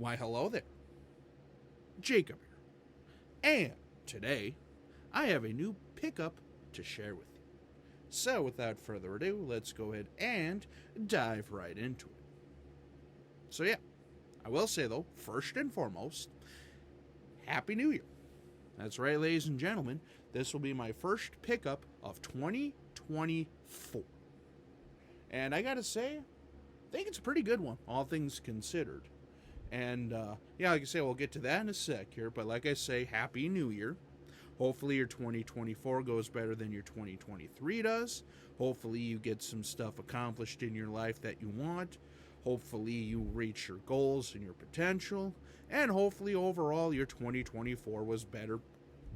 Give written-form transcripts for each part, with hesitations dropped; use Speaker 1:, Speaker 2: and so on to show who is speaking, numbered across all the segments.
Speaker 1: Why, hello there. Jacob here. And today, I have a new pickup to share with you. So, without further ado, let's go ahead and dive right into it. So, yeah, I will say, though, first and foremost, Happy New Year. That's right, ladies and gentlemen. This will be my first pickup of 2024. And I gotta say, I think it's a pretty good one, all things considered. And, yeah, like I say, we'll get to that in a sec here. But like I say, Happy New Year. Hopefully your 2024 goes better than your 2023 does. Hopefully you get some stuff accomplished in your life that you want. Hopefully you reach your goals and your potential. And hopefully overall your 2024 was better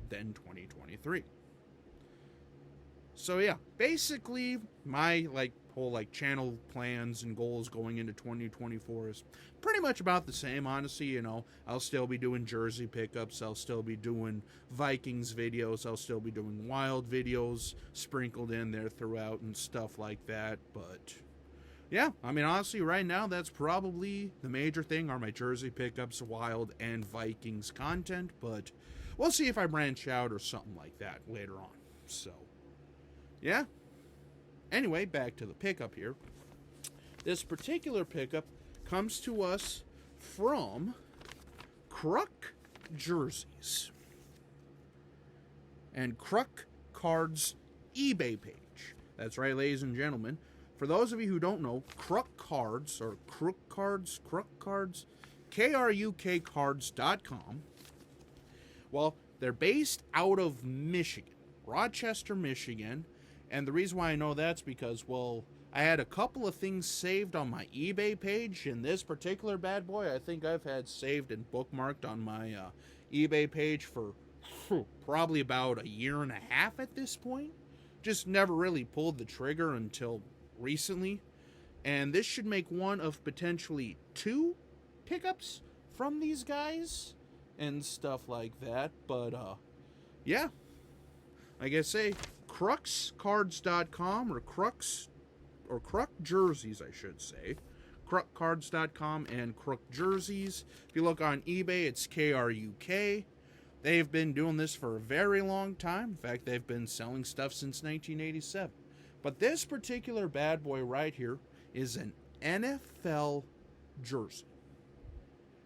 Speaker 1: than 2023. So yeah, basically my whole channel plans and goals going into 2024 is pretty much about the same, honestly. You know, I'll still be doing jersey pickups, I'll still be doing Vikings videos, I'll still be doing Wild videos sprinkled in there throughout and stuff like that. But yeah, I mean, honestly, right now that's probably the major thing, are my jersey pickups, Wild and Vikings content. But we'll see if I branch out or something like that later on. So yeah. Anyway, back to the pickup here. This particular pickup comes to us from Kruk Jerseys and Kruk Card's eBay page. That's right, ladies and gentlemen. For those of you who don't know, Kruk Cards, or Kruk Cards, KRUKcards.com. Well, they're based out of Michigan, Rochester, Michigan. And the reason why I know that's because, well, I had a couple of things saved on my eBay page, and this particular bad boy I think I've had saved and bookmarked on my eBay page for probably about a year and a half at this point. Just never really pulled the trigger until recently. And this should make one of potentially 2 pickups from these guys and stuff like that. But, yeah. Like I say, KruksCards.com, or Kruk Jerseys, I should say. KruksCards.com and Kruk Jerseys. If you look on eBay, it's KRUK. They've been doing this for a very long time. In fact, they've been selling stuff since 1987. But this particular bad boy right here is an NFL jersey.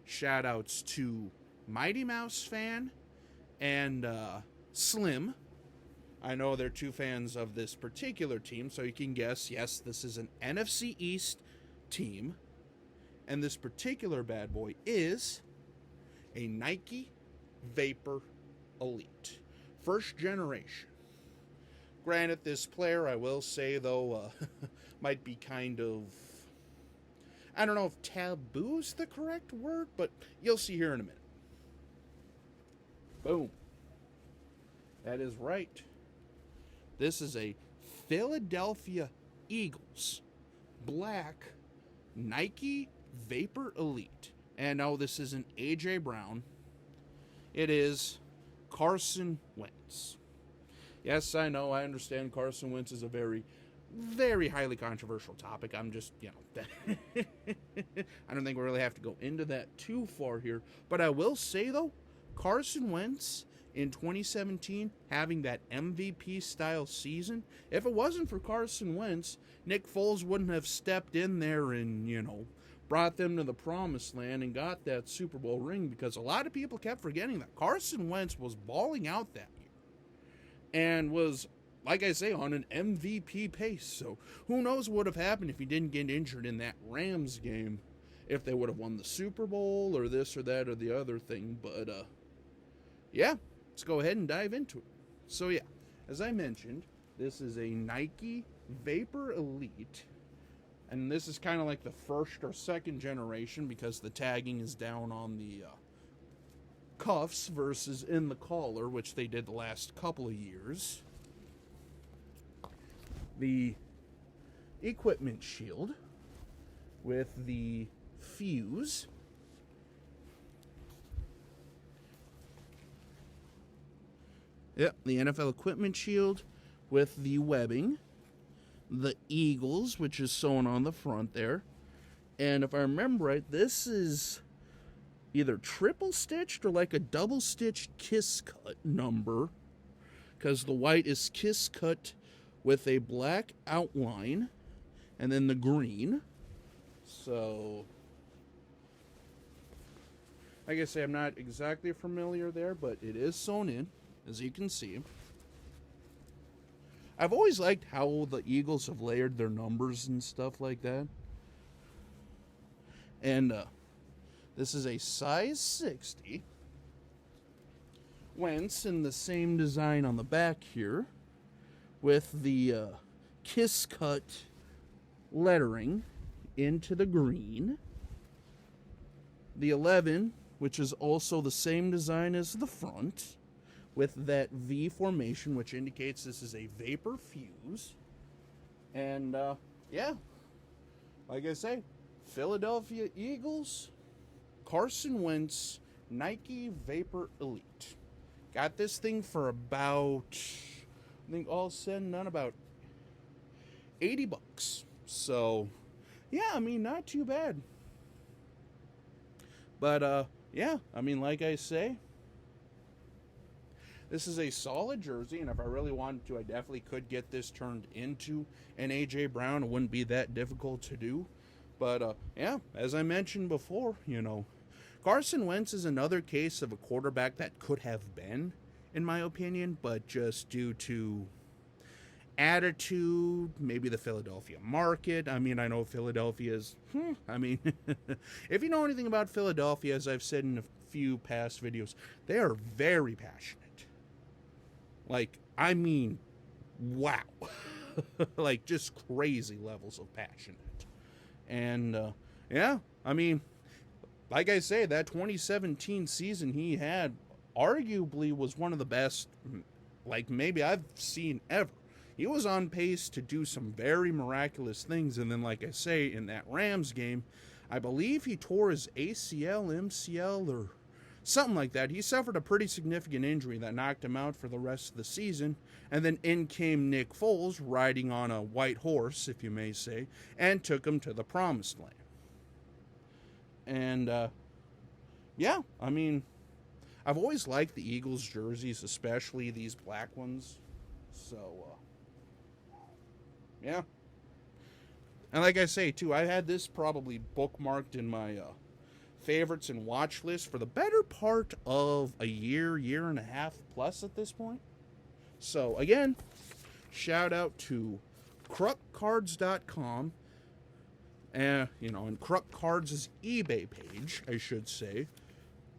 Speaker 1: Shoutouts to Mighty Mouse fan and Slim. I know they're 2 fans of this particular team, so you can guess, yes, this is an NFC East team. And this particular bad boy is a Nike Vapor Elite. First generation. Granted, this player, I will say, though, might be kind of, I don't know if taboo's the correct word, but you'll see here in a minute. Boom. That is right. This is a Philadelphia Eagles black Nike Vapor Elite. And no, this isn't A.J. Brown. It is Carson Wentz. Yes, I know, I understand Carson Wentz is a very, very highly controversial topic. I'm just, I don't think we really have to go into that too far here. But I will say, though, Carson Wentz in 2017, having that MVP-style season, if it wasn't for Carson Wentz, Nick Foles wouldn't have stepped in there and, brought them to the promised land and got that Super Bowl ring, because a lot of people kept forgetting that Carson Wentz was balling out that year and was, like I say, on an MVP pace. So who knows what would have happened if he didn't get injured in that Rams game, if they would have won the Super Bowl or this or that or the other thing. But, yeah. Let's go ahead and dive into it. So yeah, as I mentioned, this is a Nike Vapor Elite. And this is kind of like the first or second generation, because the tagging is down on the cuffs versus in the collar, which they did the last couple of years. The equipment shield with the fuse. Yep, the NFL equipment shield with the webbing. The Eagles, which is sewn on the front there. And if I remember right, this is either triple stitched or like a double stitched kiss cut number, because the white is kiss cut with a black outline and then the green. So, like I say, I'm not exactly familiar there, but it is sewn in, as you can see. I've always liked how the Eagles have layered their numbers and stuff like that. And this is a size 60. Wentz in the same design on the back here, with the kiss cut lettering into the green. The 11, which is also the same design as the front, with that V formation, which indicates this is a vapor fuse. And yeah, like I say, Philadelphia Eagles, Carson Wentz, Nike Vapor Elite. Got this thing for about, I think all said and done, about $80. So, yeah, I mean, not too bad. But, yeah, I mean, like I say, this is a solid jersey, and if I really wanted to, I definitely could get this turned into an A.J. Brown. It wouldn't be that difficult to do. But, yeah, as I mentioned before, you know, Carson Wentz is another case of a quarterback that could have been, in my opinion, but just due to attitude, maybe the Philadelphia market. I mean, I know Philadelphia's, I mean, if you know anything about Philadelphia, as I've said in a few past videos, they are very passionate. Like, I mean, wow. Like, just crazy levels of passionate. And, yeah, I mean, like I say, that 2017 season he had arguably was one of the best, like, maybe I've seen ever. He was on pace to do some very miraculous things. And then, like I say, in that Rams game, I believe he tore his ACL, MCL, or something like that. He suffered a pretty significant injury that knocked him out for the rest of the season. And then in came Nick Foles, riding on a white horse, if you may say, and took him to the promised land. And, yeah, I mean, I've always liked the Eagles jerseys, especially these black ones. So, yeah. And like I say, too, I had this probably bookmarked in my favorites and watch list for the better part of a year, year and a half plus at this point. So, again, shout out to KrukCards.com. And, you know, and Kruk Cards' eBay page, I should say.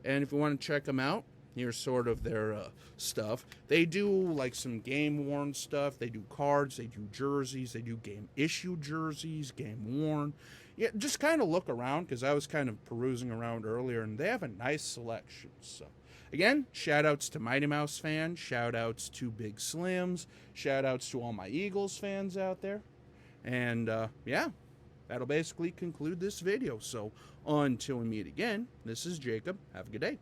Speaker 1: And if you want to check them out, here's sort of their stuff. They do, like, some game-worn stuff. They do cards. They do jerseys. They do game-issue jerseys, game-worn. Yeah, just kind of look around, because I was kind of perusing around earlier, and they have a nice selection. So, again, shout-outs to Mighty Mouse fans. Shout-outs to Big Slims. Shout-outs to all my Eagles fans out there. And, yeah. That'll basically conclude this video. So, until we meet again, this is Jacob. Have a good day.